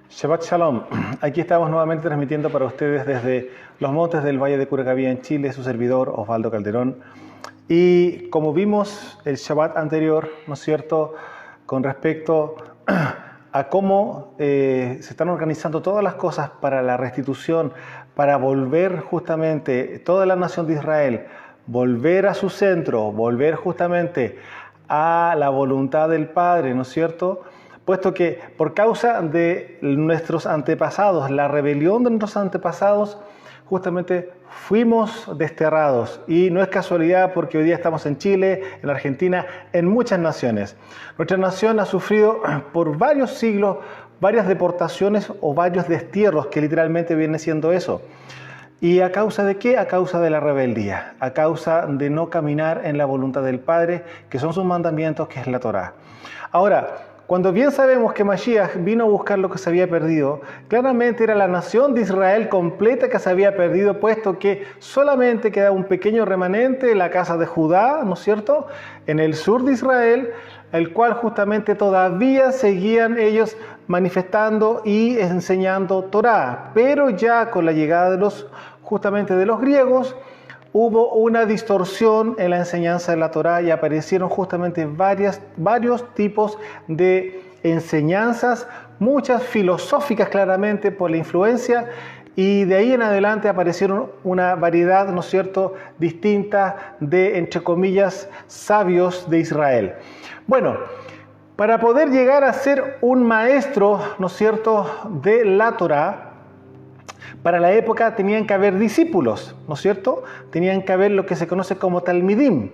Shabbat Shalom. Aquí estamos nuevamente transmitiendo para ustedes desde los montes del Valle de Curacaví en Chile, su servidor Osvaldo Calderón. Y como vimos el Shabbat anterior, ¿no es cierto?, con respecto a cómo se están organizando todas las cosas para la restitución, para volver justamente toda la nación de Israel, volver a su centro, volver justamente a la voluntad del Padre, ¿no es cierto?, puesto que por causa de nuestros antepasados, la rebelión de nuestros antepasados, justamente fuimos desterrados. Y no es casualidad porque hoy día estamos en Chile, en Argentina, en muchas naciones. Nuestra nación ha sufrido por varios siglos varias deportaciones o varios destierros, que literalmente viene siendo eso. ¿Y a causa de qué? A causa de la rebeldía, a causa de no caminar en la voluntad del Padre, que son sus mandamientos, que es la Torá. Ahora, cuando bien sabemos que Mashiach vino a buscar lo que se había perdido, claramente era la nación de Israel completa que se había perdido, puesto que solamente quedaba un pequeño remanente, la casa de Judá, ¿no es cierto?, en el sur de Israel, el cual justamente todavía seguían ellos manifestando y enseñando Torá. Pero ya con la llegada de los griegos, hubo una distorsión en la enseñanza de la Torá y aparecieron justamente varios tipos de enseñanzas, muchas filosóficas claramente por la influencia, y de ahí en adelante aparecieron una variedad, ¿no es cierto?, distinta de, entre comillas, sabios de Israel. Bueno, para poder llegar a ser un maestro, ¿no es cierto?, de la Torá, para la época tenían que haber discípulos, ¿no es cierto? Tenían que haber lo que se conoce como talmidim.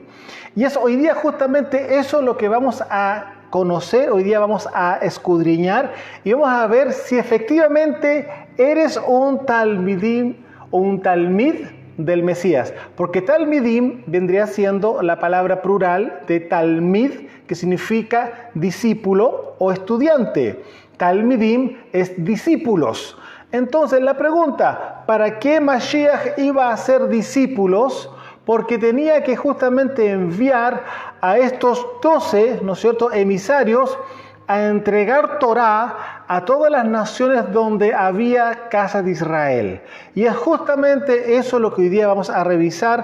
Y es hoy día justamente eso lo que vamos a conocer, hoy día vamos a escudriñar y vamos a ver si efectivamente eres un talmidim o un talmid del Mesías. Porque talmidim vendría siendo la palabra plural de talmid, que significa discípulo o estudiante. Talmidim es discípulos. Entonces la pregunta, ¿para qué Mashiach iba a hacer discípulos? Porque tenía que justamente enviar a estos 12, ¿no es cierto?, emisarios a entregar Torá a todas las naciones donde había casa de Israel. Y es justamente eso lo que hoy día vamos a revisar.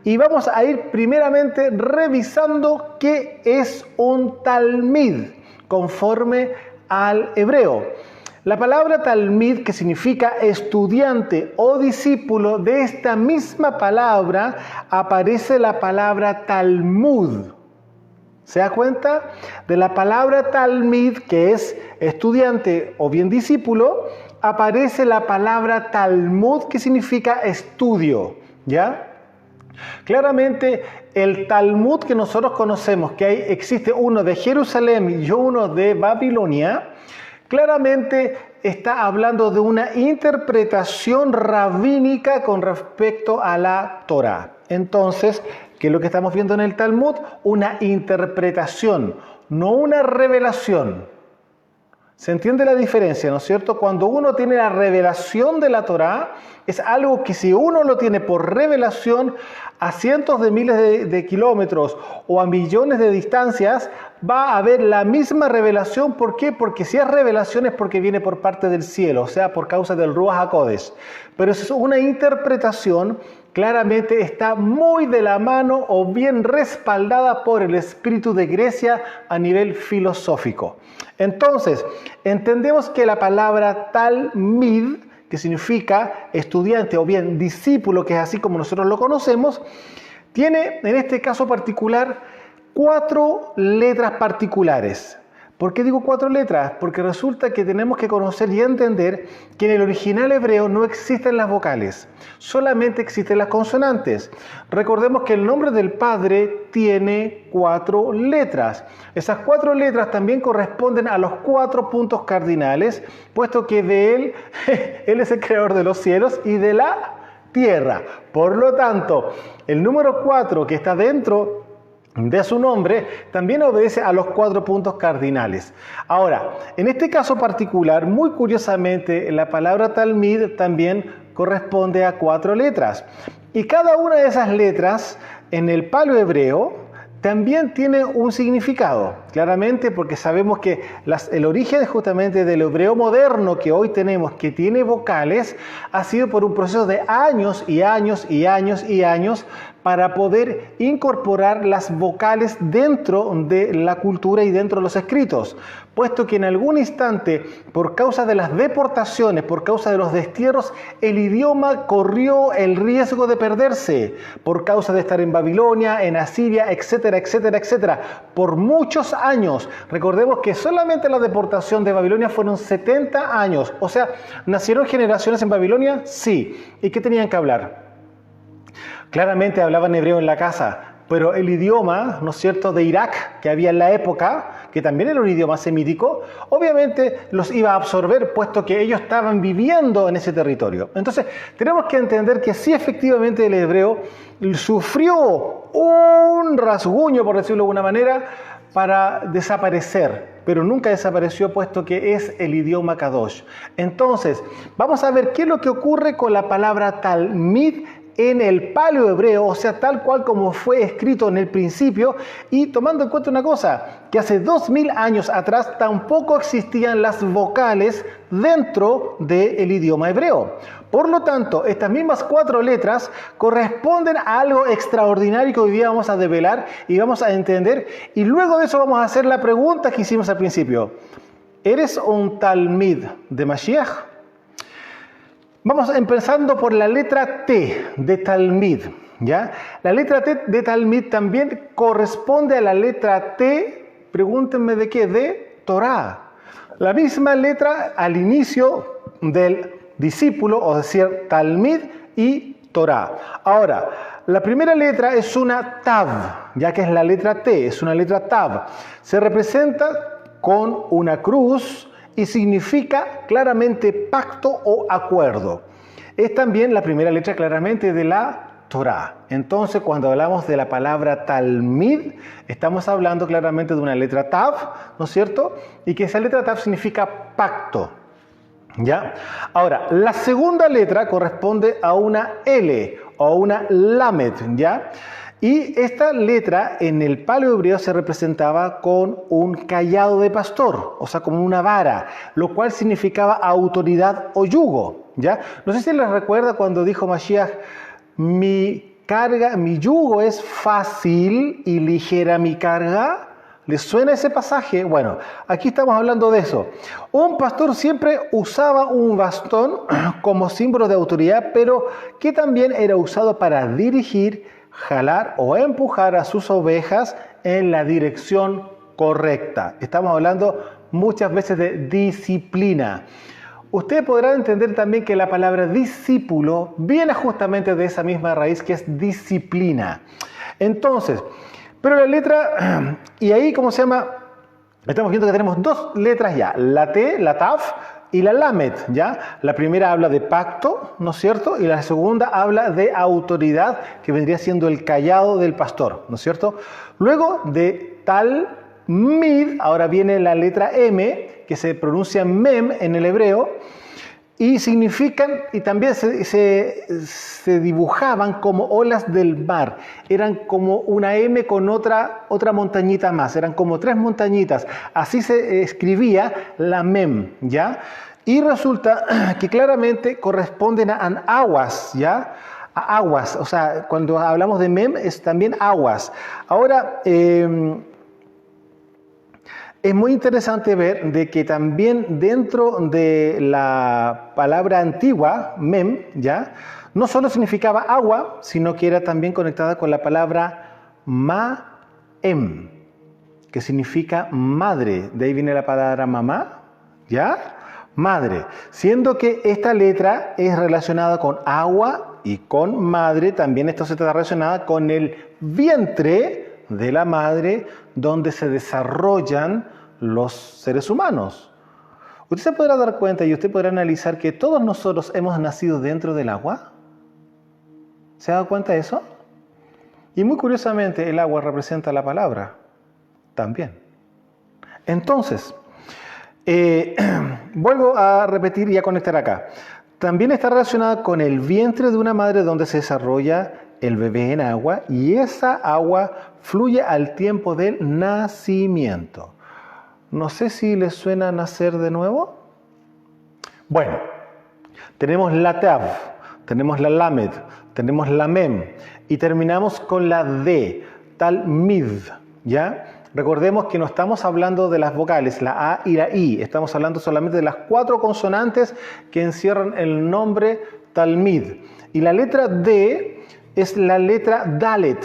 Y vamos a ir primeramente revisando qué es un talmid conforme al hebreo. La palabra talmid, que significa estudiante o discípulo, de esta misma palabra aparece la palabra Talmud. ¿Se da cuenta? De la palabra talmid, que es estudiante o bien discípulo, aparece la palabra Talmud, que significa estudio. ¿Ya? Claramente el Talmud que nosotros conocemos, que existe uno de Jerusalén y uno de Babilonia, claramente está hablando de una interpretación rabínica con respecto a la Torá. Entonces, ¿qué es lo que estamos viendo en el Talmud? Una interpretación, no una revelación. ¿Se entiende la diferencia, no es cierto? Cuando uno tiene la revelación de la Torá, es algo que si uno lo tiene por revelación a cientos de miles de kilómetros o a millones de distancias, va a haber la misma revelación. ¿Por qué? Porque si es revelación es porque viene por parte del cielo, o sea, por causa del Ruach HaKodesh. Pero si es una interpretación, claramente está muy de la mano o bien respaldada por el espíritu de Grecia a nivel filosófico. Entonces, entendemos que la palabra talmid, que significa estudiante o bien discípulo, que es así como nosotros lo conocemos, tiene en este caso particular 4 letras particulares. ¿Por qué digo 4 letras? Porque resulta que tenemos que conocer y entender que en el original hebreo no existen las vocales, solamente existen las consonantes. Recordemos que el nombre del Padre tiene 4 letras. Esas 4 letras también corresponden a los 4 puntos cardinales, puesto que de Él, Él es el creador de los cielos y de la tierra. Por lo tanto, el número 4 que está dentro de su nombre también obedece a los 4 puntos cardinales. Ahora, en este caso particular, muy curiosamente, la palabra talmid también corresponde a 4 letras. Y cada una de esas letras en el palo hebreo también tiene un significado. claramente, porque sabemos que el origen justamente del hebreo moderno que hoy tenemos, que tiene vocales, ha sido por un proceso de años y años y años y años para poder incorporar las vocales dentro de la cultura y dentro de los escritos, puesto que en algún instante, por causa de las deportaciones, por causa de los destierros, el idioma corrió el riesgo de perderse, por causa de estar en Babilonia, en Asiria, etcétera, etcétera, etcétera, por muchos años. Recordemos que solamente la deportación de Babilonia fueron 70 años, o sea, ¿nacieron generaciones en Babilonia? Sí. ¿Y qué tenían que hablar? Claramente hablaban hebreo en la casa, pero el idioma, ¿no es cierto?, de Irak que había en la época, que también era un idioma semítico, obviamente los iba a absorber, puesto que ellos estaban viviendo en ese territorio. Entonces, tenemos que entender que sí, efectivamente, el hebreo sufrió un rasguño, por decirlo de alguna manera, para desaparecer, pero nunca desapareció, puesto que es el idioma Kadosh. Entonces, vamos a ver qué es lo que ocurre con la palabra Talmid en el paleohebreo, o sea, tal cual como fue escrito en el principio, y tomando en cuenta una cosa, que hace 2000 años atrás tampoco existían las vocales dentro del idioma hebreo. Por lo tanto, estas mismas 4 letras corresponden a algo extraordinario que hoy día vamos a develar y vamos a entender, y luego de eso vamos a hacer la pregunta que hicimos al principio. ¿Eres un Talmid de Mashiach? Vamos empezando por la letra T de Talmid, ¿ya? La letra T de Talmid también corresponde a la letra T, pregúntenme de qué, de Torah. La misma letra al inicio del discípulo, o decir, Talmid y Torah. Ahora, la primera letra es una Tav, ya que es la letra T, es una letra Tav. Se representa con una cruz y significa claramente pacto o acuerdo. Es también la primera letra claramente de la Torah. Entonces, cuando hablamos de la palabra Talmid, estamos hablando claramente de una letra Tav, ¿no es cierto? Y que esa letra Tav significa pacto, ¿ya? Ahora, la segunda letra corresponde a una L o a una Lamed, ¿ya? Y esta letra en el paleohebreo se representaba con un cayado de pastor, o sea, como una vara, lo cual significaba autoridad o yugo, ¿ya? No sé si les recuerda cuando dijo Mashiach, mi yugo es fácil y ligera mi carga. ¿Les suena ese pasaje? Bueno, aquí estamos hablando de eso. Un pastor siempre usaba un bastón como símbolo de autoridad, pero que también era usado para dirigir, jalar o empujar a sus ovejas en la dirección correcta. Estamos hablando muchas veces de disciplina. Usted podrá entender también que la palabra discípulo viene justamente de esa misma raíz que es disciplina. Entonces, pero la letra, y ahí, ¿cómo se llama? Estamos viendo que tenemos 2 letras ya, la T, la Tav, y la Lamed, ¿ya? La primera habla de pacto, ¿no es cierto? Y la segunda habla de autoridad, que vendría siendo el cayado del pastor, ¿no es cierto? Luego de Talmid, ahora viene la letra M, que se pronuncia Mem en el hebreo, y significan, y también se dibujaban como olas del mar. Eran como una M con otra montañita más. Eran como 3 montañitas. Así se escribía la Mem, ¿ya? Y resulta que claramente corresponden a aguas, ¿ya? A aguas. O sea, cuando hablamos de Mem es también aguas. Ahora, es muy interesante ver de que también dentro de la palabra antigua, mem, ¿ya? No solo significaba agua, sino que era también conectada con la palabra ma'em, que significa madre. De ahí viene la palabra mamá, ¿ya? Madre. Siendo que esta letra es relacionada con agua y con madre, también esto se está relacionada con el vientre de la madre, donde se desarrollan los seres humanos. Usted se podrá dar cuenta y usted podrá analizar que todos nosotros hemos nacido dentro del agua. ¿Se ha dado cuenta de eso? Y muy curiosamente el agua representa la palabra también. Entonces, vuelvo a repetir y a conectar acá. También está relacionada con el vientre de una madre donde se desarrolla el bebé en agua y esa agua fluye al tiempo del nacimiento. No sé si les suena nacer de nuevo. Bueno, tenemos la Tav, tenemos la Lamed, tenemos la Mem y terminamos con la D, Talmid, ¿ya? Recordemos que no estamos hablando de las vocales, la A y la I, estamos hablando solamente de las 4 consonantes que encierran el nombre Talmid. Y la letra D es la letra Dalet,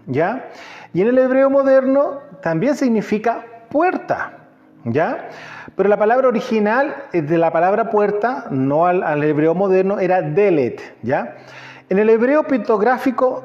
¿ya? Y en el hebreo moderno también significa puerta, ¿ya? Pero la palabra original de la palabra puerta, no al hebreo moderno, era Delet, ¿ya? En el hebreo pictográfico,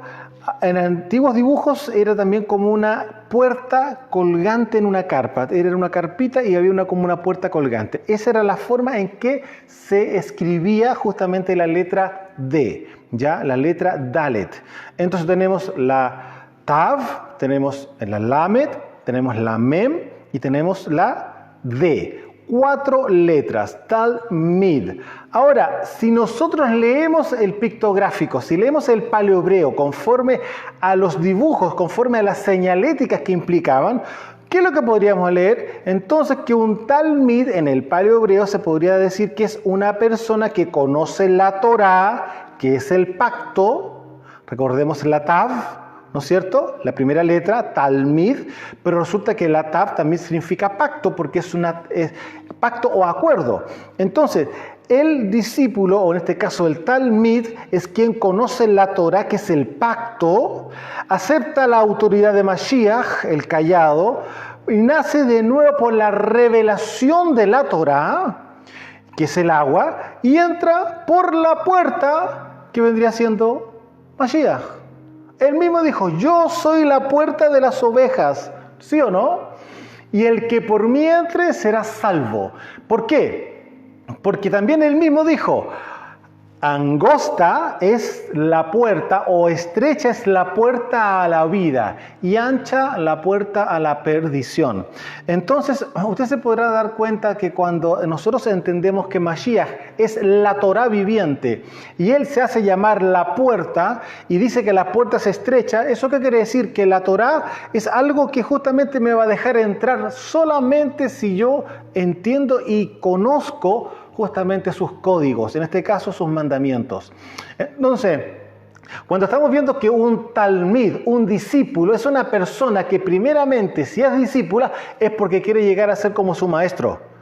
en antiguos dibujos era también como una puerta colgante en una carpa. Era una carpita y había como una puerta colgante. Esa era la forma en que se escribía justamente la letra D, ¿ya? La letra Dalet. Entonces tenemos la Tav, tenemos la Lamed, tenemos la Mem y tenemos la D. 4 letras, Talmid. Ahora, si nosotros leemos el pictográfico, si leemos el paleohebreo conforme a los dibujos, conforme a las señaléticas que implicaban, ¿qué es lo que podríamos leer? Entonces, que un Talmid en el paleohebreo se podría decir que es una persona que conoce la Torá, que es el pacto. Recordemos la Tav, ¿no es cierto? La primera letra, Talmid, pero resulta que la Tav también significa pacto porque es pacto o acuerdo. Entonces, el discípulo, o en este caso el Talmid, es quien conoce la Torá, que es el pacto, acepta la autoridad de Mashiach, el callado, y nace de nuevo por la revelación de la Torá, que es el agua, y entra por la puerta que vendría siendo Mashiach. Él mismo dijo, yo soy la puerta de las ovejas, ¿sí o no? Y el que por mí entre será salvo. ¿Por qué? Porque también él mismo dijo, angosta es la puerta o estrecha es la puerta a la vida y ancha la puerta a la perdición. Entonces, usted se podrá dar cuenta que cuando nosotros entendemos que Mashiach es la Torá viviente y él se hace llamar la puerta y dice que la puerta es estrecha, ¿eso qué quiere decir? Que la Torá es algo que justamente me va a dejar entrar solamente si yo entiendo y conozco justamente sus códigos, en este caso sus mandamientos. Entonces, cuando estamos viendo que un talmid, un discípulo, es una persona que primeramente, si es discípula, es porque quiere llegar a ser como su maestro.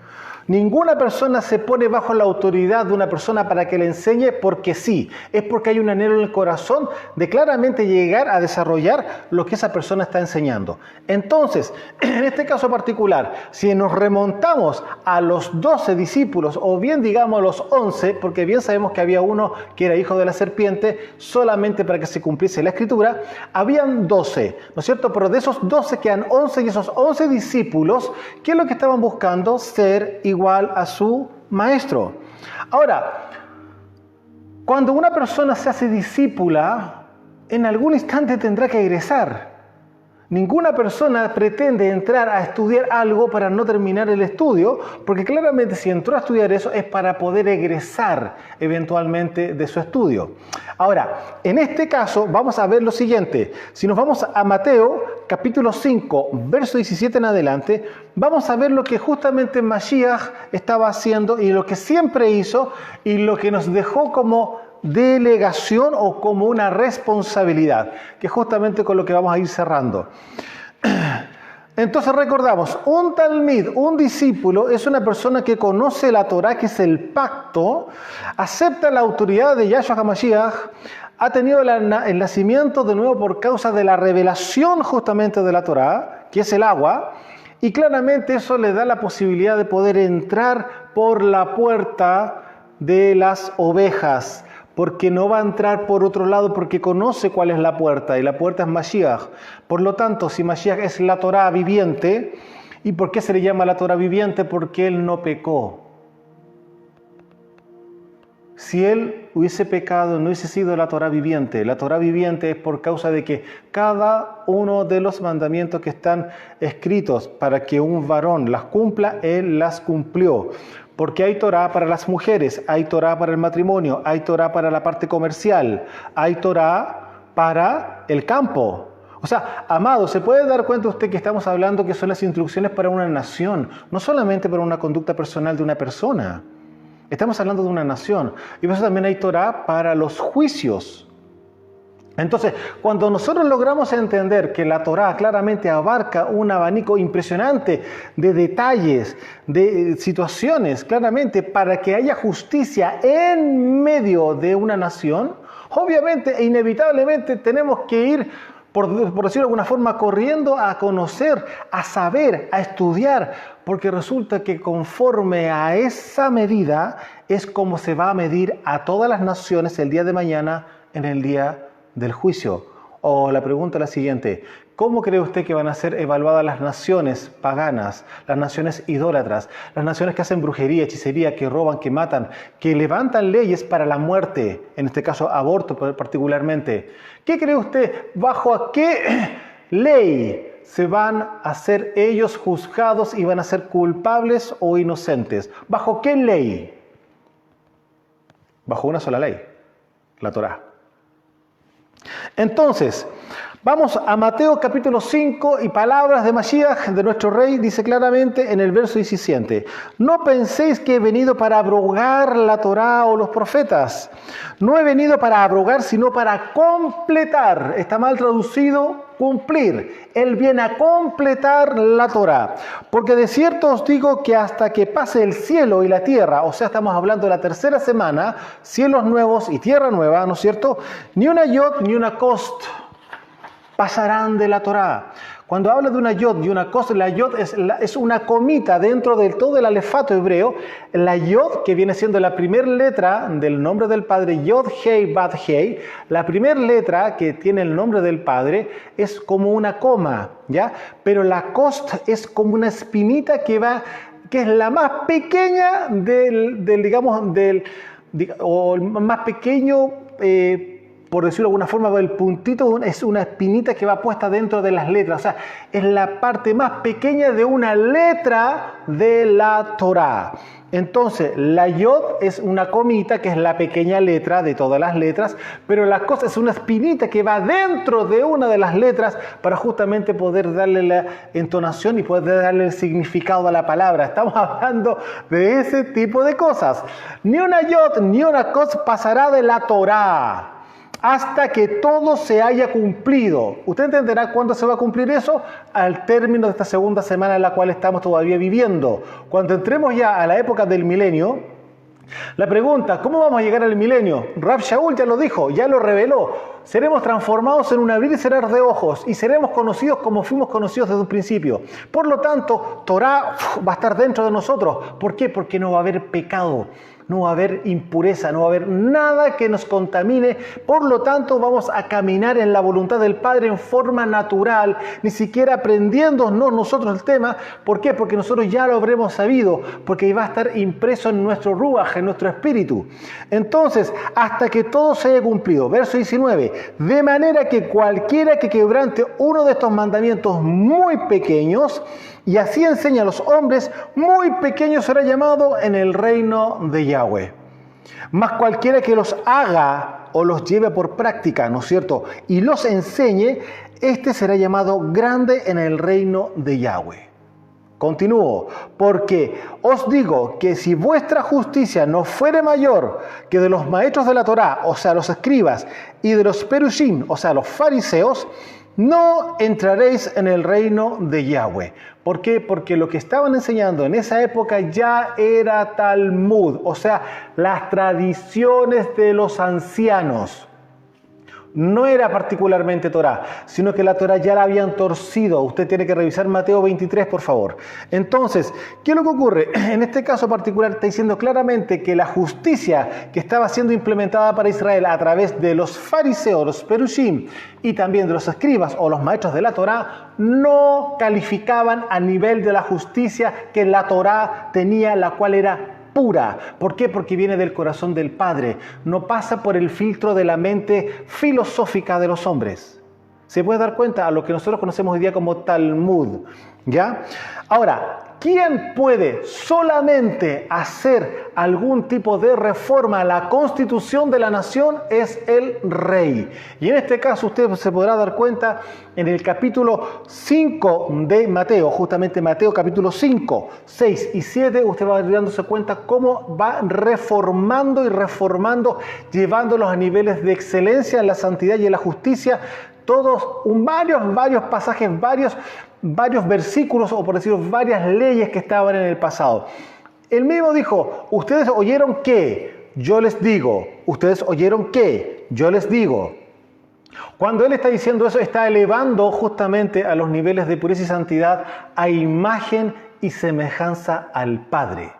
Ninguna persona se pone bajo la autoridad de una persona para que le enseñe porque sí. Es porque hay un anhelo en el corazón de claramente llegar a desarrollar lo que esa persona está enseñando. Entonces, en este caso particular, si nos remontamos a los 12 discípulos, o bien digamos a los 11, porque bien sabemos que había uno que era hijo de la serpiente, solamente para que se cumpliese la escritura, habían 12, ¿no es cierto? Pero de esos 12 quedan 11 y esos 11 discípulos, ¿qué es lo que estaban buscando? Ser igual a su maestro. Ahora, cuando una persona se hace discípula, en algún instante tendrá que egresar. Ninguna persona pretende entrar a estudiar algo para no terminar el estudio, porque claramente si entró a estudiar eso es para poder egresar eventualmente de su estudio. Ahora, en este caso vamos a ver lo siguiente. Si nos vamos a Mateo capítulo 5, verso 17 en adelante, vamos a ver lo que justamente Mashiach estaba haciendo y lo que siempre hizo y lo que nos dejó como delegación o como una responsabilidad, que es justamente con lo que vamos a ir cerrando. Entonces recordamos, un talmid, un discípulo, es una persona que conoce la Torá, que es el pacto, acepta la autoridad de Yahshua HaMashiach, ha tenido el nacimiento de nuevo por causa de la revelación justamente de la Torá, que es el agua, y claramente eso le da la posibilidad de poder entrar por la puerta de las ovejas, porque no va a entrar por otro lado porque conoce cuál es la puerta, y la puerta es Mashiach. Por lo tanto, si Mashiach es la Torá viviente, ¿y por qué se le llama la Torá viviente? Porque él no pecó. Si él hubiese pecado, no hubiese sido la Torá viviente. La Torá viviente es por causa de que cada uno de los mandamientos que están escritos para que un varón las cumpla, él las cumplió. Porque hay Torá para las mujeres, hay Torá para el matrimonio, hay Torá para la parte comercial, hay Torá para el campo. O sea, amado, ¿se puede dar cuenta usted que estamos hablando que son las instrucciones para una nación? No solamente para una conducta personal de una persona. Estamos hablando de una nación. Y por eso también hay Torah para los juicios. Entonces, cuando nosotros logramos entender que la Torá claramente abarca un abanico impresionante de detalles, de situaciones, claramente para que haya justicia en medio de una nación, obviamente e inevitablemente tenemos que ir, por decirlo de alguna forma, corriendo a conocer, a saber, a estudiar, porque resulta que conforme a esa medida es como se va a medir a todas las naciones el día de mañana en el día del juicio. O la pregunta es la siguiente: ¿cómo cree usted que van a ser evaluadas las naciones paganas, las naciones idólatras, las naciones que hacen brujería, hechicería, que roban, que matan, que levantan leyes para la muerte, en este caso aborto particularmente? ¿Qué cree usted? ¿Bajo qué ley se van a ser ellos juzgados y van a ser culpables o inocentes? ¿Bajo qué ley? Bajo una sola ley, la Torá. Entonces, vamos a Mateo capítulo 5 y palabras de Mashiach, de nuestro rey, dice claramente en el verso 17: no penséis que he venido para abrogar la Torá o los profetas. No he venido para abrogar, sino para completar. Está mal traducido, cumplir. Él viene a completar la Torá. Porque de cierto os digo que hasta que pase el cielo y la tierra, o sea, estamos hablando de la tercera semana, cielos nuevos y tierra nueva, ¿no es cierto? Ni una yod ni una cost pasarán de la Torá. Cuando habla de una yod y una cost, la yod es una comita dentro de todo el alefato hebreo. La yod, que viene siendo la primera letra del nombre del Padre, yod, hei, bat, hei, la primera letra que tiene el nombre del Padre es como una coma, ¿ya? Pero la cost es como una espinita que es la más pequeña o el más pequeño, por decirlo de alguna forma, el puntito es una espinita que va puesta dentro de las letras. O sea, es la parte más pequeña de una letra de la Torá. Entonces, la yod es una comita, que es la pequeña letra de todas las letras, pero la cosa es una espinita que va dentro de una de las letras para justamente poder darle la entonación y poder darle el significado a la palabra. Estamos hablando de ese tipo de cosas. Ni una yod ni una cos pasará de la Torá hasta que todo se haya cumplido. ¿Usted entenderá cuándo se va a cumplir eso? Al término de esta segunda semana en la cual estamos todavía viviendo. Cuando entremos ya a la época del milenio, la pregunta, ¿cómo vamos a llegar al milenio? Rab Shaul ya lo dijo, ya lo reveló. Seremos transformados en un abrir y cerrar de ojos y seremos conocidos como fuimos conocidos desde un principio. Por lo tanto, Torá va a estar dentro de nosotros. ¿Por qué? Porque no va a haber pecado. No va a haber impureza, no va a haber nada que nos contamine. Por lo tanto, vamos a caminar en la voluntad del Padre en forma natural, ni siquiera aprendiéndonos nosotros el tema. ¿Por qué? Porque nosotros ya lo habremos sabido, porque va a estar impreso en nuestro ruaj, en nuestro espíritu. Entonces, hasta que todo se haya cumplido. Verso 19. De manera que cualquiera que quebrante uno de estos mandamientos muy pequeños, y así enseña a los hombres, muy pequeño será llamado en el reino de Yahweh. Mas cualquiera que los haga o los lleve por práctica, ¿no es cierto?, y los enseñe, este será llamado grande en el reino de Yahweh. Continúo, porque os digo que si vuestra justicia no fuere mayor que de los maestros de la Torá, o sea, los escribas, y de los perushim, o sea, los fariseos, no entraréis en el reino de Yahweh. ¿Por qué? Porque lo que estaban enseñando en esa época ya era Talmud, o sea, las tradiciones de los ancianos. No era particularmente Torá, sino que la Torá ya la habían torcido. Usted tiene que revisar Mateo 23, por favor. Entonces, ¿qué es lo que ocurre? En este caso particular está diciendo claramente que la justicia que estaba siendo implementada para Israel a través de los fariseos, los perushim, y también de los escribas o los maestros de la Torá, no calificaban a nivel de la justicia que la Torá tenía, la cual era pura. ¿Por qué? Porque viene del corazón del Padre. No pasa por el filtro de la mente filosófica de los hombres. Se puede dar cuenta a lo que nosotros conocemos hoy día como Talmud, ¿ya? Ahora, ¿quién puede solamente hacer algún tipo de reforma a la constitución de la nación? Es el rey. Y en este caso usted se podrá dar cuenta en el capítulo 5 de Mateo, justamente Mateo capítulo 5, 6 y 7, usted va dándose cuenta cómo va reformando y reformando, llevándolos a niveles de excelencia en la santidad y en la justicia, todos varios pasajes, varios versículos, o por decirlo, varias leyes que estaban en el pasado. Él mismo dijo, ustedes oyeron que, yo les digo. Ustedes oyeron que, yo les digo. Cuando él está diciendo eso, está elevando justamente a los niveles de pureza y santidad a imagen y semejanza al Padre.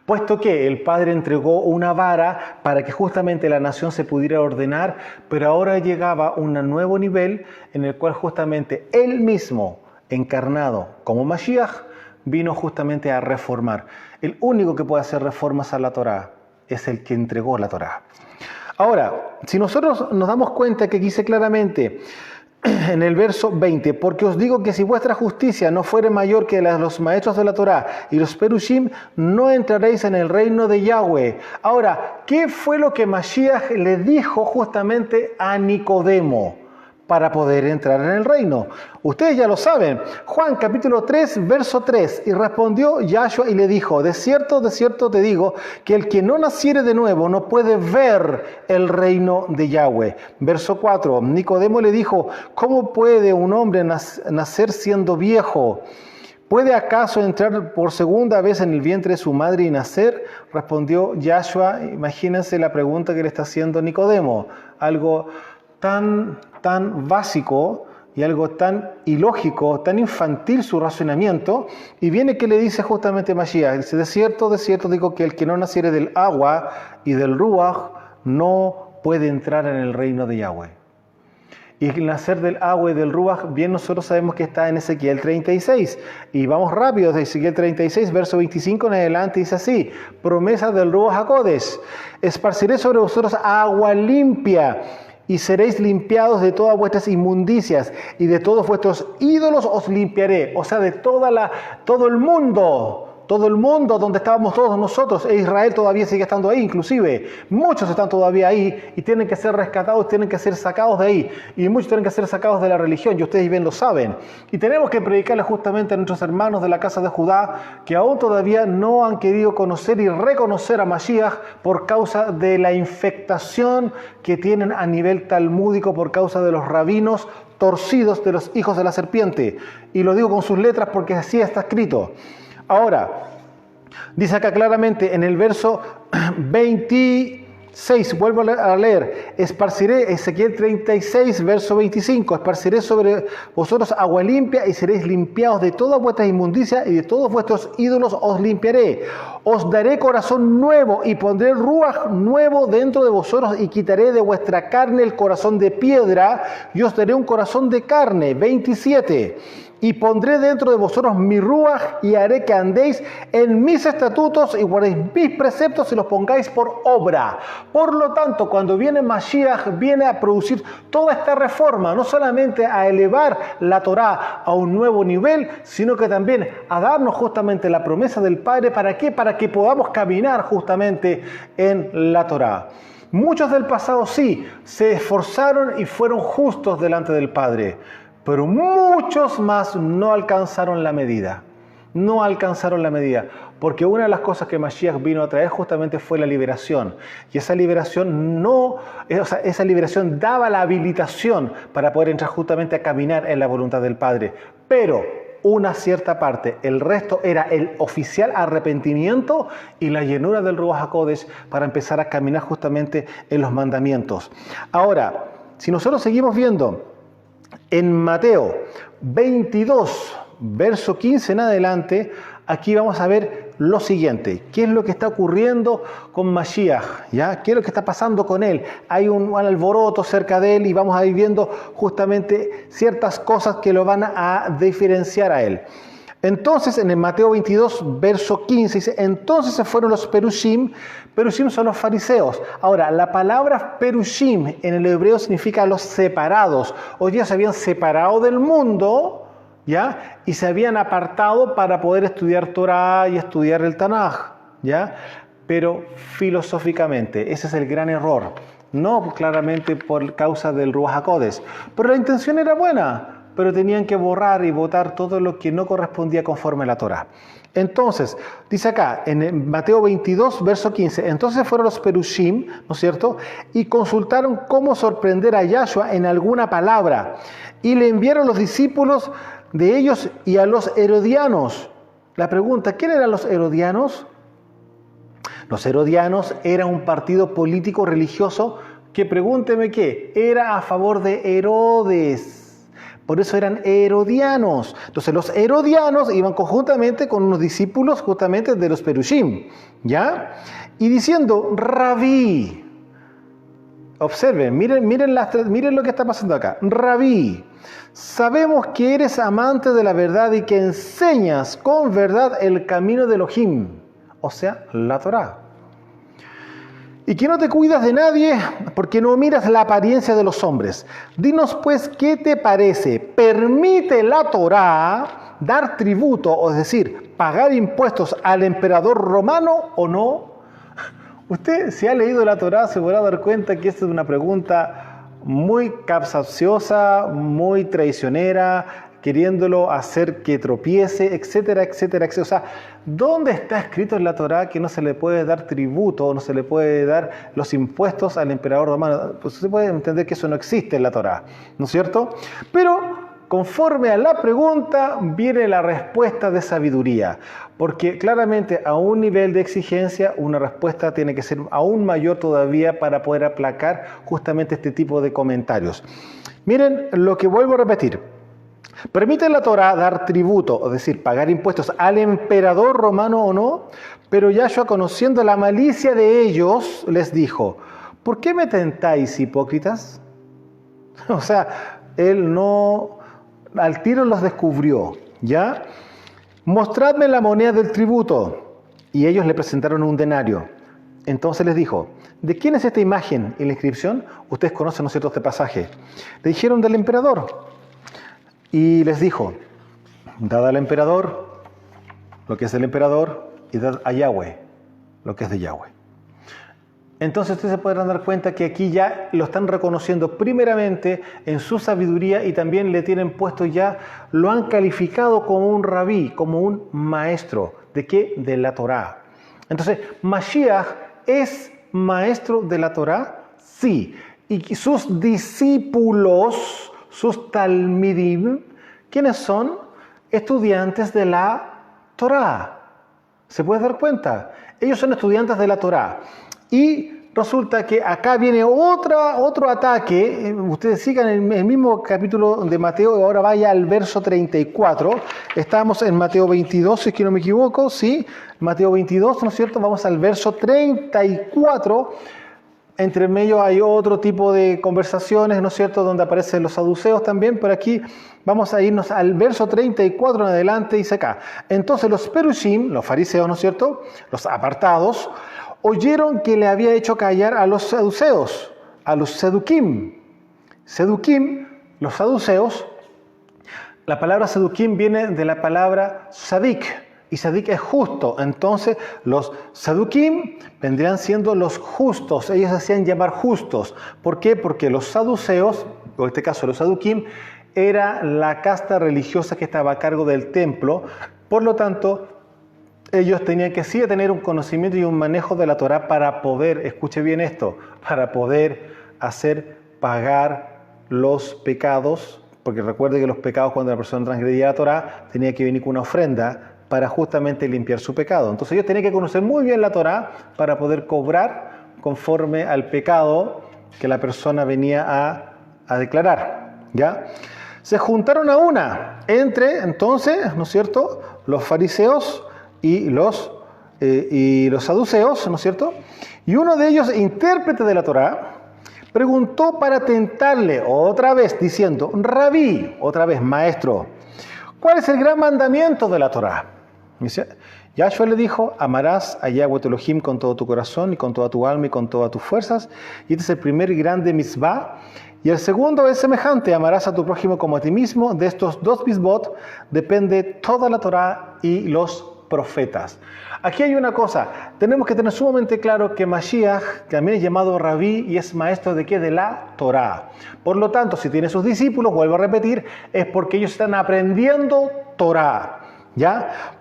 Puesto que el Padre entregó una vara para que justamente la nación se pudiera ordenar, pero ahora llegaba un nuevo nivel en el cual justamente él mismo, encarnado como Mashiach, vino justamente a reformar. El único que puede hacer reformas a la Torá es el que entregó la Torá. Ahora, si nosotros nos damos cuenta que dice claramente en el verso 20, porque os digo que si vuestra justicia no fuere mayor que la de los maestros de la Torá y los perushim, no entraréis en el reino de Yahweh. Ahora, ¿qué fue lo que Mashiach le dijo justamente a Nicodemo para poder entrar en el reino? Ustedes ya lo saben. Juan capítulo 3, verso 3. Y respondió Yahshua y le dijo, de cierto te digo, que el que no naciere de nuevo no puede ver el reino de Yahweh. Verso 4. Nicodemo le dijo, ¿cómo puede un hombre nacer siendo viejo? ¿Puede acaso entrar por segunda vez en el vientre de su madre y nacer? Respondió Yahshua. Imagínense la pregunta que le está haciendo Nicodemo. Algo tan básico y algo tan ilógico, tan infantil su razonamiento, y viene que le dice justamente Mashiach, dice, de cierto digo que el que no naciere del agua y del ruach no puede entrar en el reino de Yahweh. Y el nacer del agua y del ruach, bien nosotros sabemos que está en Ezequiel 36, y vamos rápido, de Ezequiel 36, verso 25 en adelante, dice así, promesa del ruach HaKodesh, esparciré sobre vosotros agua limpia, y seréis limpiados de todas vuestras inmundicias, y de todos vuestros ídolos os limpiaré. O sea, de todo el mundo donde estábamos todos nosotros, e Israel todavía sigue estando ahí, inclusive muchos están todavía ahí y tienen que ser rescatados, tienen que ser sacados de ahí, y muchos tienen que ser sacados de la religión, y ustedes bien lo saben, y tenemos que predicarles justamente a nuestros hermanos de la casa de Judá, que aún todavía no han querido conocer y reconocer a Mashiach por causa de la infectación que tienen a nivel talmúdico, por causa de los rabinos torcidos de los hijos de la serpiente, y lo digo con sus letras porque así está escrito. Ahora, dice acá claramente en el verso 26, vuelvo a leer, esparciré, Ezequiel 36, verso 25, esparciré sobre vosotros agua limpia y seréis limpiados de todas vuestras inmundicias y de todos vuestros ídolos os limpiaré. Os daré corazón nuevo y pondré ruaj nuevo dentro de vosotros y quitaré de vuestra carne el corazón de piedra y os daré un corazón de carne. 27. Y pondré dentro de vosotros mi ruaj y haré que andéis en mis estatutos y guardéis mis preceptos y los pongáis por obra. Por lo tanto, cuando viene Mashiach, viene a producir toda esta reforma, no solamente a elevar la Torá a un nuevo nivel, sino que también a darnos justamente la promesa del Padre. ¿Para qué? Para que podamos caminar justamente en la Torá. Muchos del pasado sí, se esforzaron y fueron justos delante del Padre, pero muchos más no alcanzaron la medida. No alcanzaron la medida, porque una de las cosas que Mashiach vino a traer justamente fue la liberación. Y esa liberación esa liberación daba la habilitación para poder entrar justamente a caminar en la voluntad del Padre. Pero una cierta parte, el resto era el oficial arrepentimiento y la llenura del Ruach HaKodesh para empezar a caminar justamente en los mandamientos. Ahora, si nosotros seguimos viendo en Mateo 22, verso 15 en adelante, aquí vamos a ver lo siguiente. ¿Qué es lo que está ocurriendo con Mashiach? ¿Ya? ¿Qué es lo que está pasando con él? Hay un alboroto cerca de él y vamos a ir viendo justamente ciertas cosas que lo van a diferenciar a él. Entonces, en el Mateo 22, verso 15, dice, entonces se fueron los perushim. Perushim son los fariseos. Ahora, la palabra perushim en el hebreo significa los separados. Hoy día se habían separado del mundo, ¿ya? Y se habían apartado para poder estudiar Torah y estudiar el Tanaj, ¿ya? Pero filosóficamente, ese es el gran error. No claramente por causa del Ruach HaKodesh, pero la intención era buena. Pero tenían que borrar y votar todo lo que no correspondía conforme a la Torá. Entonces, dice acá, en Mateo 22, verso 15, entonces fueron los perushim, ¿no es cierto?, y consultaron cómo sorprender a Yahshua en alguna palabra, y le enviaron los discípulos de ellos y a los herodianos. La pregunta, ¿quién eran los herodianos? Los herodianos eran un partido político religioso que, pregúnteme qué, era a favor de Herodes. Por eso eran herodianos. Entonces los herodianos iban conjuntamente con unos discípulos justamente de los perushim, ¿ya? Y diciendo, Rabí, observen, miren lo que está pasando acá. Rabí, sabemos que eres amante de la verdad y que enseñas con verdad el camino de Elohim, o sea, la Torá. Y que no te cuidas de nadie porque no miras la apariencia de los hombres. Dinos pues, ¿qué te parece? ¿Permite la Torá dar tributo, o es decir, pagar impuestos al emperador romano o no? Usted, si ha leído la Torá, se podrá dar cuenta que esta es una pregunta muy capciosa, muy traicionera, queriéndolo hacer que tropiece, etcétera, etcétera, etcétera. O sea, ¿dónde está escrito en la Torá que no se le puede dar tributo, no se le puede dar los impuestos al emperador romano? Pues se puede entender que eso no existe en la Torá, ¿no es cierto? Pero conforme a la pregunta viene la respuesta de sabiduría, porque claramente a un nivel de exigencia una respuesta tiene que ser aún mayor todavía para poder aplacar justamente este tipo de comentarios. Miren lo que vuelvo a repetir. ¿Permite la Torá dar tributo, es decir, pagar impuestos al emperador romano o no? Pero Yahshua, conociendo la malicia de ellos, les dijo, ¿por qué me tentáis, hipócritas? O sea, él no, al tiro los descubrió, ¿ya? Mostradme la moneda del tributo. Y ellos le presentaron un denario. Entonces les dijo, ¿de quién es esta imagen y la inscripción? Ustedes conocen, ¿no es cierto?, este pasaje. Le dijeron, del emperador. Y les dijo, dad al emperador lo que es del emperador y dad a Yahweh lo que es de Yahweh. Entonces ustedes se podrán dar cuenta que aquí ya lo están reconociendo primeramente en su sabiduría y también le tienen puesto ya, lo han calificado como un rabí, como un maestro. ¿De qué? De la Torá. Entonces, Mashiach es maestro de la Torá, sí. Y sus discípulos, sus talmidim, ¿quiénes son? Estudiantes de la Torá. ¿Se puede dar cuenta? Ellos son estudiantes de la Torá. Y resulta que acá viene otro ataque. Ustedes sigan el mismo capítulo de Mateo y ahora vaya al verso 34. Estamos en Mateo 22, si es que no me equivoco, ¿sí? Mateo 22, ¿no es cierto? Vamos al verso 34. Entre medio hay otro tipo de conversaciones, ¿no es cierto?, donde aparecen los saduceos también, pero aquí vamos a irnos al verso 34 en adelante, dice acá. Entonces los perushim, los fariseos, ¿no es cierto?, los apartados, oyeron que le había hecho callar a los saduceos, a los seduquim. Seduquim, los saduceos, la palabra seduquim viene de la palabra sadik, y sadik es justo. Entonces los saduquim vendrían siendo los justos, ellos se hacían llamar justos. ¿Por qué? Porque los saduceos, o en este caso los saduquim, era la casta religiosa que estaba a cargo del templo. Por lo tanto, ellos tenían que sí tener un conocimiento y un manejo de la Torá para poder, escuche bien esto, para poder hacer pagar los pecados, porque recuerde que los pecados, cuando la persona transgredía la Torá, tenía que venir con una ofrenda para justamente limpiar su pecado. Entonces ellos tenían que conocer muy bien la Torá para poder cobrar conforme al pecado que la persona venía a declarar, ¿ya? Se juntaron a una entre, entonces, ¿no es cierto?, los fariseos y los saduceos, ¿no es cierto? Y uno de ellos, intérprete de la Torá, preguntó para tentarle otra vez, diciendo, Rabí, otra vez, maestro, ¿Cuál es el gran mandamiento de la Torá? Yahshua le dijo, amarás a Yahweh tu Elohim con todo tu corazón y con toda tu alma y con todas tus fuerzas. Y este es el primer y grande mitzvah. Y el segundo es semejante, amarás a tu prójimo como a ti mismo. De estos dos mitzvot depende toda la Torá y los profetas. Aquí hay una cosa, tenemos que tener sumamente claro que Mashiach también es llamado Rabí y es maestro de ¿qué? De la Torá. Por lo tanto, si tiene sus discípulos, vuelvo a repetir, es porque ellos están aprendiendo Torá. ¿Ya?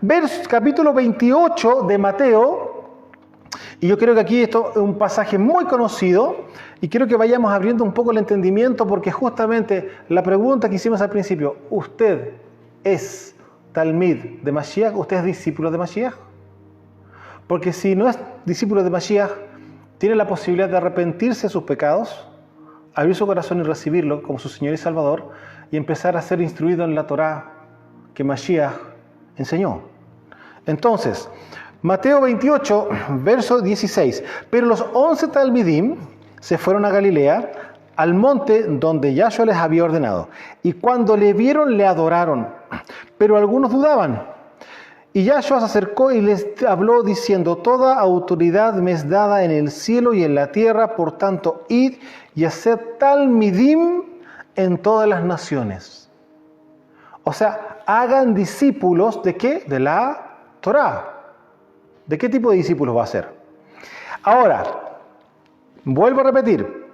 Capítulo 28 de Mateo, y yo creo que aquí esto es un pasaje muy conocido, y quiero que vayamos abriendo un poco el entendimiento, porque justamente la pregunta que hicimos al principio, ¿usted es Talmid de Mashiach? ¿Usted es discípulo de Mashiach? Porque si no es discípulo de Mashiach, tiene la posibilidad de arrepentirse de sus pecados, abrir su corazón y recibirlo como su Señor y Salvador, y empezar a ser instruido en la Torá que Mashiach enseñó. Entonces, Mateo 28, verso 16. Pero los 11 Talmidim se fueron a Galilea, al monte donde Yahshua les había ordenado. Y cuando le vieron, le adoraron. Pero algunos dudaban. Y Yahshua se acercó y les habló diciendo, toda autoridad me es dada en el cielo y en la tierra, por tanto, id y haced Talmidim en todas las naciones. O sea, hagan discípulos ¿de qué? De la Torá. ¿De qué tipo de discípulos va a ser? Ahora, vuelvo a repetir.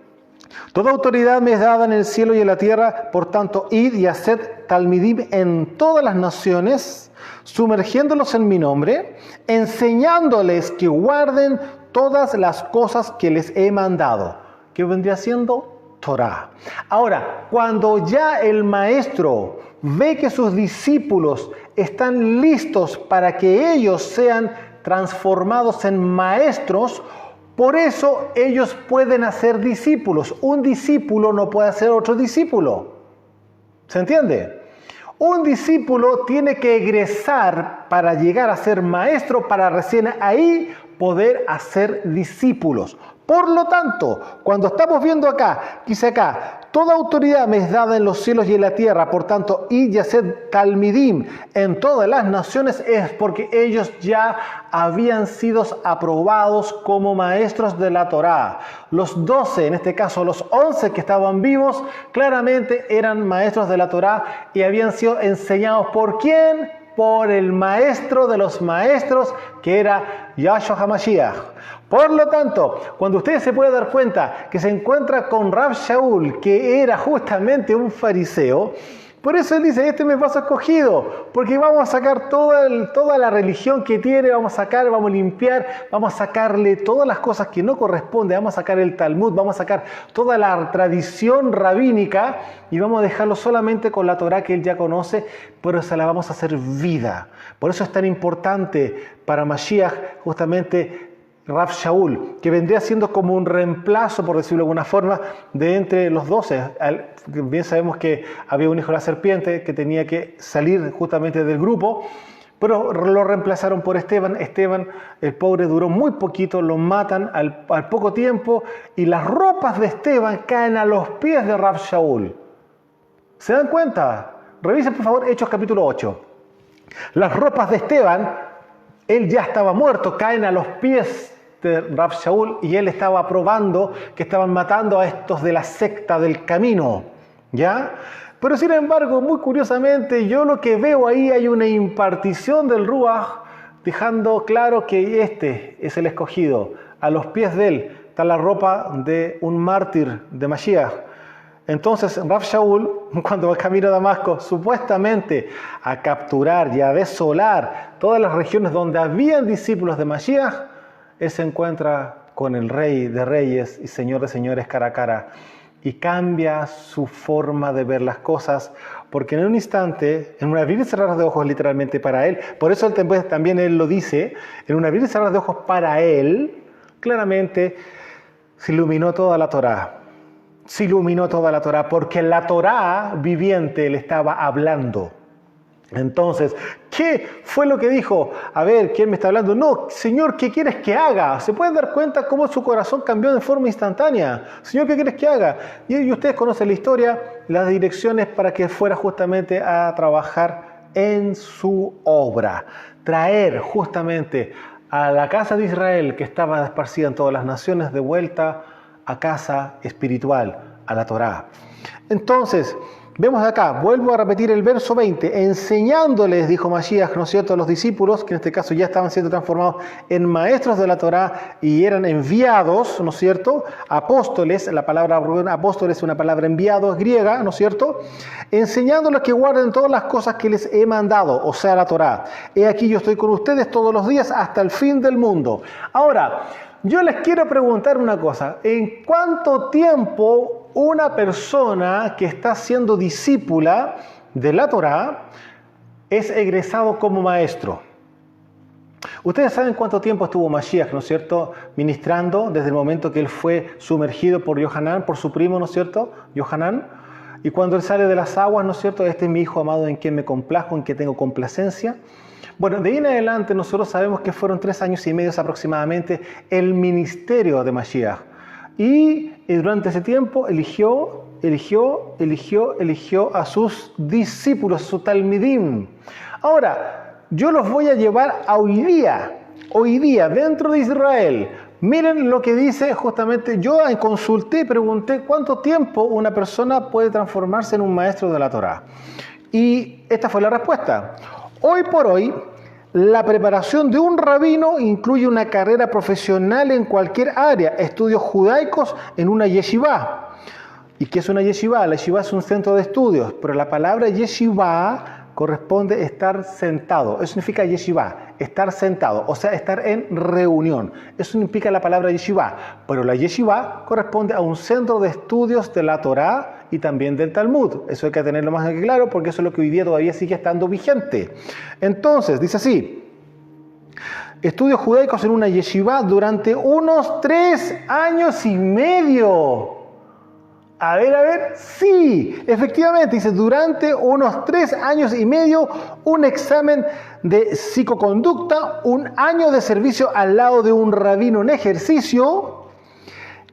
Toda autoridad me es dada en el cielo y en la tierra, por tanto, id y haced Talmidim en todas las naciones, sumergiéndolos en mi nombre, enseñándoles que guarden todas las cosas que les he mandado. ¿Qué vendría siendo? Torá. Ahora, cuando ya el maestro ve que sus discípulos están listos para que ellos sean transformados en maestros, por eso ellos pueden hacer discípulos. Un discípulo no puede hacer otro discípulo. ¿Se entiende? Un discípulo tiene que egresar para llegar a ser maestro, para recién ahí poder hacer discípulos. Por lo tanto, cuando estamos viendo acá, dice acá, toda autoridad me es dada en los cielos y en la tierra, por tanto, id y haced Talmidim en todas las naciones, es porque ellos ya habían sido aprobados como maestros de la Torá. Los 12, en este caso los 11 que estaban vivos, claramente eran maestros de la Torá y habían sido enseñados ¿por quién? Por el maestro de los maestros, que era Yahshua HaMashiach. Por lo tanto, cuando usted se puede dar cuenta que se encuentra con Rav Shaul, que era justamente un fariseo, por eso él dice, este es mi vaso escogido, porque vamos a sacar toda la religión que tiene, vamos a limpiar, vamos a sacarle todas las cosas que no corresponden, vamos a sacar el Talmud, vamos a sacar toda la tradición rabínica y vamos a dejarlo solamente con la Torá que él ya conoce, pero se la vamos a hacer vida. Por eso es tan importante para Mashiach justamente Rav Shaul, que vendría siendo como un reemplazo, por decirlo de alguna forma, de entre los 12. Bien sabemos que había un hijo de la serpiente que tenía que salir justamente del grupo, pero lo reemplazaron por Esteban. Esteban, el pobre, duró muy poquito, lo matan al poco tiempo y las ropas de Esteban caen a los pies de Rav Shaul. ¿Se dan cuenta? Revisen por favor Hechos capítulo 8. Las ropas de Esteban, él ya estaba muerto, caen a los pies de Rav Shaul y él estaba probando que estaban matando a estos de la secta del camino, ¿ya? Pero sin embargo, muy curiosamente, yo lo que veo ahí hay una impartición del Ruach, dejando claro que este es el escogido. A los pies de él está la ropa de un mártir de Mashiach. Entonces, Rav Shaul, cuando va camino a Damasco, supuestamente a capturar y a desolar todas las regiones donde habían discípulos de Mashiach, él se encuentra con el Rey de Reyes y Señor de Señores cara a cara y cambia su forma de ver las cosas, porque en un instante, en un abrir y cerrar de ojos literalmente para él, por eso también él lo dice, en un abrir y cerrar de ojos para él, claramente se iluminó toda la Torá. Se iluminó toda la Torá, porque la Torá viviente le estaba hablando. Entonces, ¿qué fue lo que dijo? A ver, ¿quién me está hablando? No, Señor, ¿qué quieres que haga? ¿Se pueden dar cuenta cómo su corazón cambió de forma instantánea? Señor, ¿qué quieres que haga? Y ustedes conocen la historia, las direcciones para que fuera justamente a trabajar en su obra. Traer justamente a la casa de Israel, que estaba esparcida en todas las naciones, de vuelta a casa espiritual, a la Torá. Entonces, vemos acá, vuelvo a repetir el verso 20, enseñándoles, dijo Mashiach, ¿no es cierto?, a los discípulos, que en este caso ya estaban siendo transformados en maestros de la Torá y eran enviados, ¿no es cierto?, apóstoles, la palabra apóstol es una palabra enviado, es griega, ¿no es cierto?, enseñándoles que guarden todas las cosas que les he mandado, o sea, la Torá. He aquí yo estoy con ustedes todos los días hasta el fin del mundo. Ahora, yo les quiero preguntar una cosa, ¿en cuánto tiempo una persona que está siendo discípula de la Torá es egresado como maestro? Ustedes saben cuánto tiempo estuvo Mashiach, ¿no es cierto?, ministrando desde el momento que él fue sumergido por Yohanan, por su primo, ¿no es cierto?, Yohanan. Y cuando él sale de las aguas, ¿no es cierto?, este es mi hijo amado en quien me complazco, en quien tengo complacencia. Bueno, de ahí en adelante nosotros sabemos que fueron 3 años y medio aproximadamente el ministerio de Mashiach. Y durante ese tiempo eligió a sus discípulos, a su talmidim. Ahora, yo los voy a llevar a hoy día, dentro de Israel. Miren lo que dice justamente, yo consulté, pregunté cuánto tiempo una persona puede transformarse en un maestro de la Torá. Y esta fue la respuesta. Hoy por hoy, la preparación de un rabino incluye una carrera profesional en cualquier área, estudios judaicos en una yeshivá. ¿Y qué es una yeshivá? La yeshivá es un centro de estudios, pero la palabra yeshivá corresponde estar sentado. Eso significa yeshivá, estar sentado, o sea, estar en reunión. Eso implica la palabra yeshivá, pero la yeshivá corresponde a un centro de estudios de la Torá y también del Talmud. Eso hay que tenerlo más claro porque eso es lo que hoy día todavía sigue estando vigente. Entonces, dice así, estudios judaicos en una yeshivá durante unos 3 años y medio. A ver, sí, efectivamente, dice, durante unos 3 años y medio, un examen de psicoconducta, 1 año de servicio al lado de un rabino en ejercicio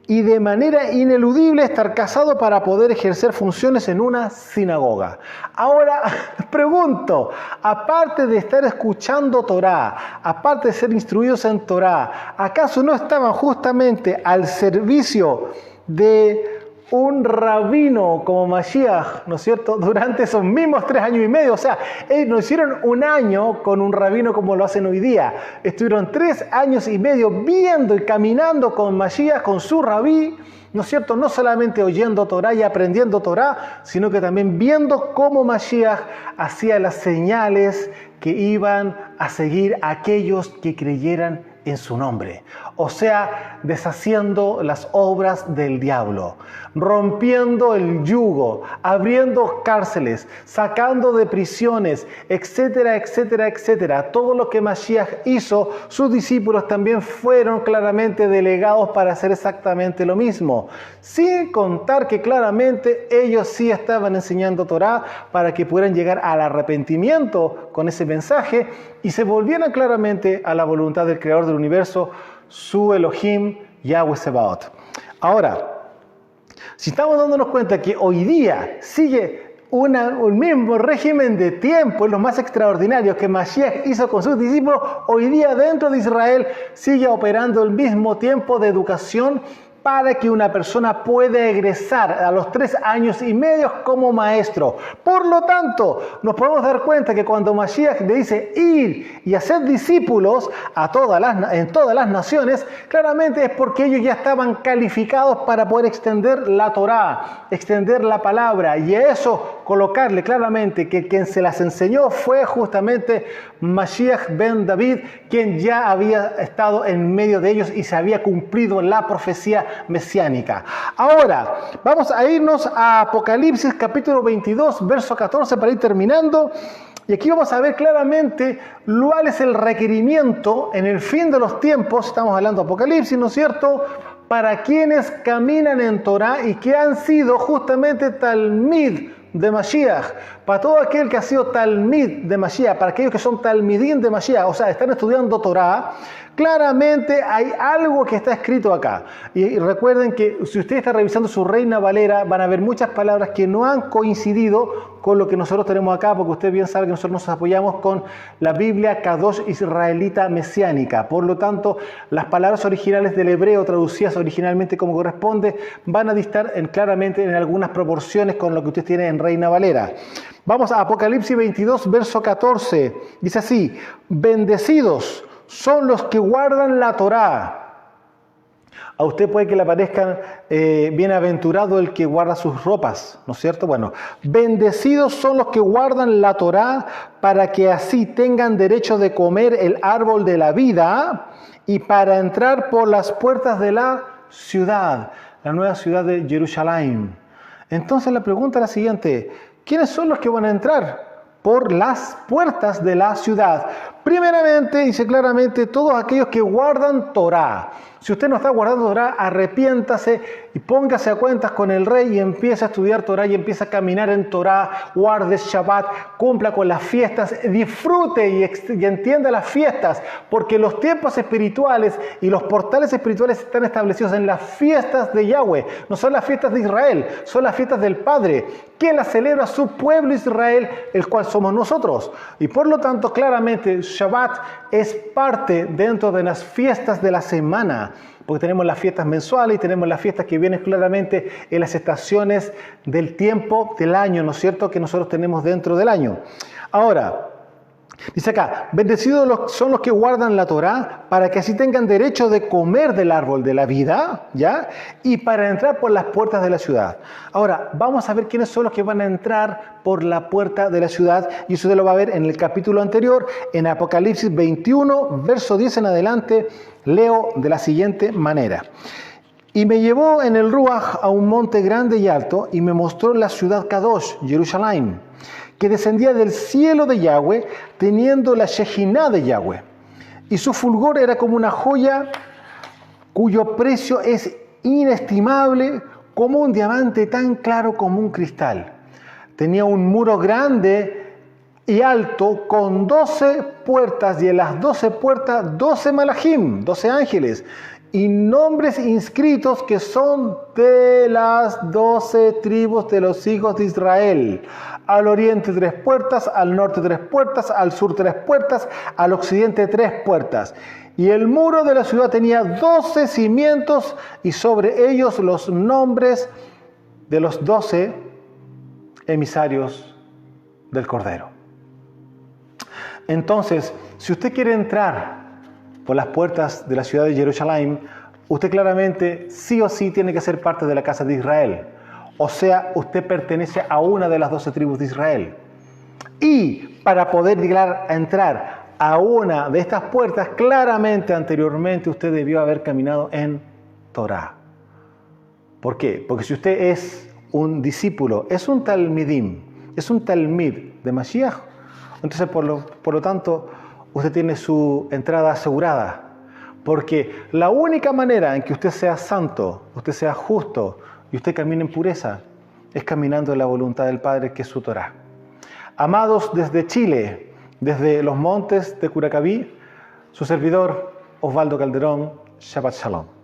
y de manera ineludible estar casado para poder ejercer funciones en una sinagoga. Ahora, pregunto, aparte de estar escuchando Torá, aparte de ser instruidos en Torá, ¿acaso no estaban justamente al servicio de un rabino como Mashiach, ¿no es cierto?, durante esos mismos 3 años y medio? O sea, ellos no hicieron 1 año con un rabino como lo hacen hoy día. Estuvieron 3 años y medio viendo y caminando con Mashiach, con su rabí, ¿no es cierto?, no solamente oyendo Torá y aprendiendo Torá, sino que también viendo cómo Mashiach hacía las señales que iban a seguir a aquellos que creyeran en su nombre. O sea, deshaciendo las obras del diablo, rompiendo el yugo, abriendo cárceles, sacando de prisiones, etcétera, etcétera, etcétera. Todo lo que Mashiach hizo, sus discípulos también fueron claramente delegados para hacer exactamente lo mismo. Sin contar que claramente ellos sí estaban enseñando Torá para que pudieran llegar al arrepentimiento con ese mensaje y se volvieran claramente a la voluntad del Creador del universo, su Elohim, Yahweh Sebaot. Ahora, si estamos dándonos cuenta que hoy día sigue un mismo régimen de tiempo, es lo más extraordinario que Mashiach hizo con sus discípulos, hoy día dentro de Israel sigue operando el mismo tiempo de educación para que una persona pueda egresar a los 3 años y medio como maestro. Por lo tanto, nos podemos dar cuenta que cuando Mashiach le dice ir y hacer discípulos en todas las naciones, claramente es porque ellos ya estaban calificados para poder extender la Torá, extender la palabra, y a eso colocarle claramente que quien se las enseñó fue justamente Mashiach ben David, quien ya había estado en medio de ellos y se había cumplido la profecía mesiánica. Ahora, vamos a irnos a Apocalipsis capítulo 22, verso 14 para ir terminando. Y aquí vamos a ver claramente cuál es el requerimiento en el fin de los tiempos, estamos hablando de Apocalipsis, ¿no es cierto?, para quienes caminan en Torá y que han sido justamente talmid de Mashiach, para todo aquel que ha sido talmid de Mashiach, para aquellos que son talmidim de Mashiach, o sea, están estudiando Torah, claramente hay algo que está escrito acá. Y recuerden que si usted está revisando su Reina Valera, van a ver muchas palabras que no han coincidido con lo que nosotros tenemos acá, porque usted bien sabe que nosotros nos apoyamos con la Biblia Kadosh israelita mesiánica. Por lo tanto, las palabras originales del hebreo, traducidas originalmente como corresponde, van a distar claramente en algunas proporciones con lo que usted tiene en Reina Valera. Vamos a Apocalipsis 22, verso 14. Dice así: bendecidos son los que guardan la Torá. A usted puede que le parezcan bienaventurado el que guarda sus ropas, ¿no es cierto? Bueno, bendecidos son los que guardan la Torá para que así tengan derecho de comer el árbol de la vida y para entrar por las puertas de la ciudad, la nueva ciudad de Jerusalén. Entonces la pregunta es la siguiente: ¿quiénes son los que van a entrar por las puertas de la ciudad? Primeramente, dice claramente, todos aquellos que guardan Torá. Si usted no está guardando Torá, arrepiéntase y póngase a cuentas con el rey y empiece a estudiar Torá y empiece a caminar en Torá, guarde Shabbat, cumpla con las fiestas, disfrute y entienda las fiestas, porque los tiempos espirituales y los portales espirituales están establecidos en las fiestas de Yahweh. No son las fiestas de Israel, son las fiestas del Padre, que las celebra su pueblo Israel, el cual somos nosotros. Y por lo tanto, claramente, Shabbat es parte dentro de las fiestas de la semana, porque tenemos las fiestas mensuales y tenemos las fiestas que vienen claramente en las estaciones del tiempo del año, ¿no es cierto?, que nosotros tenemos dentro del año. Ahora, dice acá: bendecidos son los que guardan la Torá para que así tengan derecho de comer del árbol de la vida, ¿ya? Y para entrar por las puertas de la ciudad. Ahora, vamos a ver quiénes son los que van a entrar por la puerta de la ciudad, y eso usted lo va a ver en el capítulo anterior, en Apocalipsis 21, verso 10 en adelante. Leo de la siguiente manera: y me llevó en el Ruach a un monte grande y alto, y me mostró la ciudad Kadosh, Jerusalén, que descendía del cielo de Yahweh, teniendo la Shejiná de Yahweh. Y su fulgor era como una joya cuyo precio es inestimable, como un diamante tan claro como un cristal. Tenía un muro grande y alto con 12 puertas, y en las 12 puertas 12 malajim, 12 ángeles, y nombres inscritos que son de las 12 tribus de los hijos de Israel. Al oriente 3 puertas, al norte 3 puertas, al sur 3 puertas, al occidente 3 puertas. Y el muro de la ciudad tenía 12 cimientos, y sobre ellos los nombres de los 12 emisarios del Cordero. Entonces, si usted quiere entrar por las puertas de la ciudad de Jerusalén, usted claramente sí o sí tiene que ser parte de la casa de Israel. O sea, usted pertenece a una de las 12 tribus de Israel. Y para poder llegar a entrar a una de estas puertas, claramente anteriormente usted debió haber caminado en Torá. ¿Por qué? Porque si usted es un discípulo, es un talmidim, es un talmid de Mashiach, entonces por lo tanto usted tiene su entrada asegurada. Porque la única manera en que usted sea santo, usted sea justo y usted camine en pureza, es caminando en la voluntad del Padre, que es su Torá. Amados, desde Chile, desde los montes de Curacaví, su servidor Osvaldo Calderón, Shabbat Shalom.